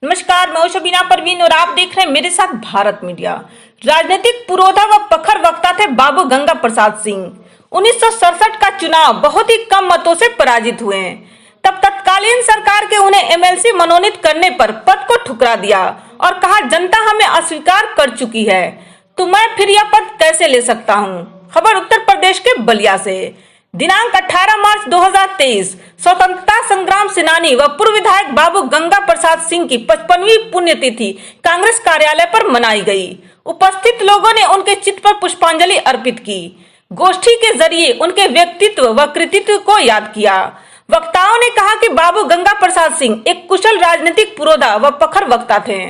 नमस्कार, मैं शबीना परवीन और आप देख रहे हैं मेरे साथ भारत मीडिया। राजनीतिक पुरोधा व प्रखर वक्ता थे बाबू गंगा प्रसाद सिंह। 1967 का चुनाव बहुत ही कम मतों से पराजित हुए। तब तत्कालीन सरकार के उन्हें एमएलसी मनोनीत करने पर पद को ठुकरा दिया और कहा, जनता हमें अस्वीकार कर चुकी है, तो मैं फिर यह पद कैसे ले सकता हूं। खबर उत्तर प्रदेश के बलिया से। दिनांक 18 मार्च 2023 स्वतंत्रता संग्राम सेनानी व पूर्व विधायक बाबू गंगा प्रसाद सिंह की 55वीं पुण्यतिथि कांग्रेस कार्यालय पर मनाई गई। उपस्थित लोगों ने उनके चित्र पर पुष्पांजलि अर्पित की। गोष्ठी के जरिए उनके व्यक्तित्व व कृतित्व को याद किया। वक्ताओं ने कहा कि बाबू गंगा प्रसाद सिंह एक कुशल राजनीतिक पुरोधा व प्रखर वक्ता थे।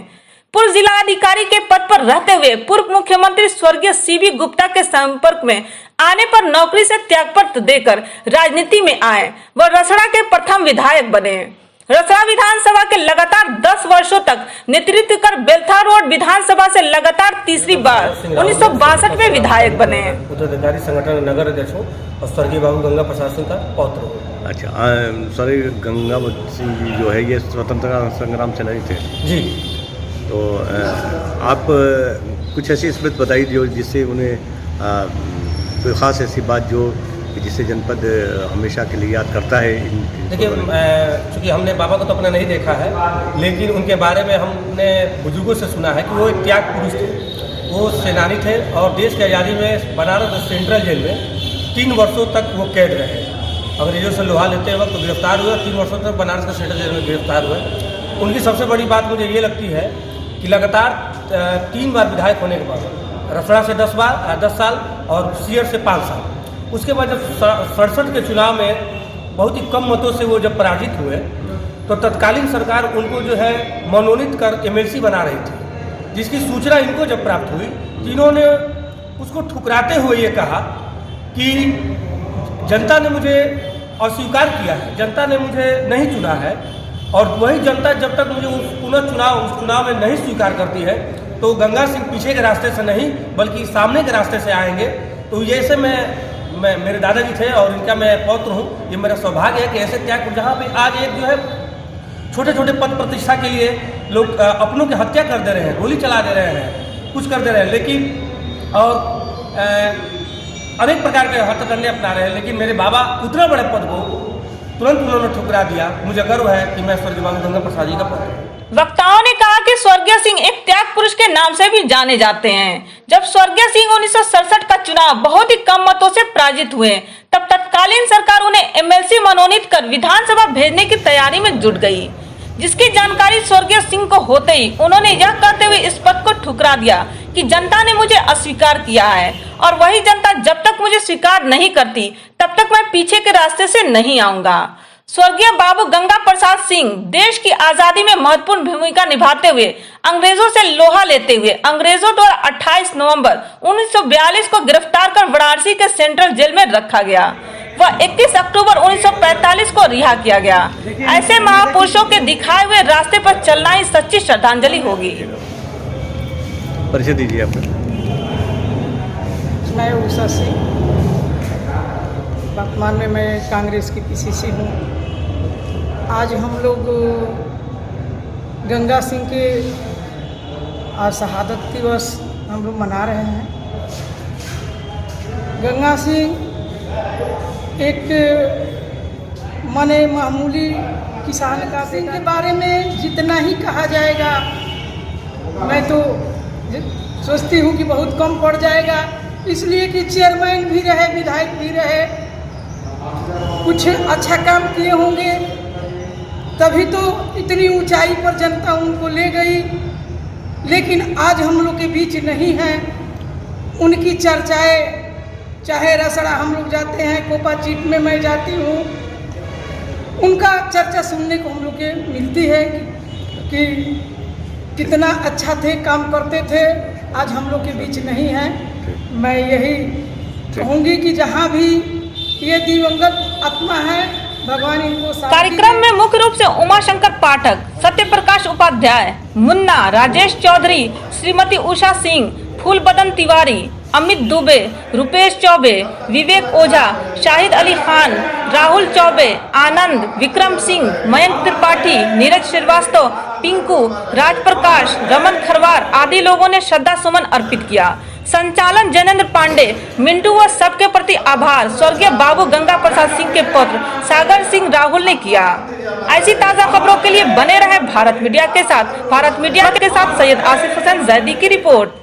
पूर्व जिलाधिकारी के पद पर रहते हुए पूर्व मुख्यमंत्री स्वर्गीय सीबी गुप्ता के संपर्क में आने पर नौकरी से त्यागपत्र देकर राजनीति में आए व रसड़ा के प्रथम विधायक बने। रसड़ा विधानसभा के लगातार 10 वर्षों तक नेतृत्व कर बेलथा रोड विधानसभा से लगातार तीसरी बार 1962 में विधायक बने। उत्तराधिकारी संगठन नगर अध्यक्ष हूँ और स्वर्गीय बाबू गंगा प्रसाद सिंह का पौत्र हूँ। अच्छा, सॉरी, गंगा सिंह जी जो है ये स्वतंत्रता संग्राम सेनानी थे जी। तो आप कुछ ऐसी स्मृति बताइए जो जिससे उन्हें कोई ख़ास ऐसी बात जो जिससे जनपद हमेशा के लिए याद करता है। देखिए, चूँकि हमने बाबा को तो अपना नहीं देखा है, लेकिन उनके बारे में हमने बुजुर्गों से सुना है कि वो एक त्याग पुरुष थे। वो सेनानी थे और देश की आज़ादी में बनारस सेंट्रल जेल में 3 वर्षों तक वो कैद रहे। अंग्रेजों से लोहा लेते वक्त गिरफ्तार हुए, 3 वर्षों तक बनारस के सेंट्रल जेल में गिरफ्तार हुए। उनकी सबसे बड़ी बात मुझे ये लगती है कि लगातार 3 बार विधायक होने के बाद, रसड़ा से 10 साल और सीयर से 5 साल, उसके बाद जब 67 के चुनाव में बहुत ही कम मतों से वो जब पराजित हुए तो तत्कालीन सरकार उनको जो है मनोनीत कर एमएलसी बना रही थी, जिसकी सूचना इनको जब प्राप्त हुई तो इन्होंने उसको ठुकराते हुए ये कहा कि जनता ने मुझे अस्वीकार किया है, जनता ने मुझे नहीं चुना है, और वही जनता जब तक मुझे उस चुनाव में नहीं स्वीकार करती है तो गंगा सिंह पीछे के रास्ते से नहीं बल्कि सामने के रास्ते से आएंगे। तो जैसे मैं मेरे दादाजी थे और इनका मैं पौत्र हूँ, ये मेरा सौभाग्य है कि ऐसे त्याग, जहाँ पे आज एक जो है छोटे छोटे पद प्रतिष्ठा के लिए लोग अपनों की हत्या कर दे रहे हैं, गोली चला दे रहे हैं, कुछ कर दे रहे हैं, लेकिन और अनेक प्रकार के हथकंडे अपना रहे हैं, लेकिन मेरे बाबा उतना बड़े पद को तुरंत उन्होंने ठुकरा दिया। मुझे गर्व है कि मैं स्वर्गीय बाबू गंगा प्रसाद जी का पुत्र हूँ। वक्ताओं ने कहा कि स्वर्गीय सिंह एक त्याग पुरुष के नाम से भी जाने जाते हैं। जब स्वर्गीय सिंह 1967 का चुनाव बहुत ही कम मतों से पराजित हुए, तब तत्कालीन सरकार उन्हें एमएलसी मनोनीत कर विधानसभा भेजने की तैयारी में जुट गई, जिसकी जानकारी स्वर्गीय सिंह को होते ही उन्होंने यह कहते हुए इस पद को ठुकरा दिया कि जनता ने मुझे अस्वीकार किया है और वही जनता जब तक मुझे स्वीकार नहीं करती तब तक मैं पीछे के रास्ते से नहीं आऊंगा। स्वर्गीय बाबू गंगा प्रसाद सिंह देश की आजादी में महत्वपूर्ण भूमिका निभाते हुए अंग्रेजों से लोहा लेते हुए अंग्रेजों द्वारा 28 नवंबर 1942 को गिरफ्तार कर वाराणसी के सेंट्रल जेल में रखा गया व 31 अक्टूबर 1945 को रिहा किया गया। ऐसे महापुरुषों के दिखाए हुए रास्ते पर चलना ही सच्ची श्रद्धांजलि होगी। परिचय दीजिए आप। मैं उषा सिंह, वर्तमान में मैं कांग्रेस की पीसीसी हूँ। आज हम लोग गंगा सिंह के आज शहादत दिवस हम लोग मना रहे हैं। गंगा सिंह एक मामूली किसान का सिंह के बारे में जितना ही कहा जाएगा मैं तो सोचती हूँ कि बहुत कम पड़ जाएगा, इसलिए कि चेयरमैन भी रहे, विधायक भी रहे, कुछ अच्छा काम किए होंगे तभी तो इतनी ऊंचाई पर जनता उनको ले गई। लेकिन आज हम लोग के बीच नहीं है। उनकी चर्चाएं, चाहे रसड़ा हम लोग जाते हैं, कोपा चीट में मैं जाती हूँ, उनका चर्चा सुनने को हम लोग के मिलती है कि कितना अच्छा थे, काम करते थे। आज हम लोग के बीच नहीं है। मैं यही कहूँगी कि जहाँ भी ये दिवंगत आत्मा है, भगवान इनको। कार्यक्रम में मुख्य रूप से उमाशंकर पाठक, सत्य प्रकाश उपाध्याय, मुन्ना, राजेश चौधरी, श्रीमती उषा सिंह, फूलबदन तिवारी, अमित दुबे, रुपेश चौबे, विवेक ओझा, शाहिद अली खान, राहुल चौबे, आनंद, विक्रम सिंह, मयंक त्रिपाठी, नीरज श्रीवास्तव, पिंकू, राजप्रकाश, रमन खरवार आदि लोगों ने श्रद्धा सुमन अर्पित किया। संचालन जैनेन्द्र पांडे, मिंटू व सबके प्रति आभार स्वर्गीय बाबू गंगा प्रसाद सिंह के पुत्र सागर सिंह राहुल ने किया। ऐसी ताजा खबरों के लिए बने रहे भारत मीडिया के साथ। भारत मीडिया के साथ सैयद आसिफ हसन जैदी की रिपोर्ट।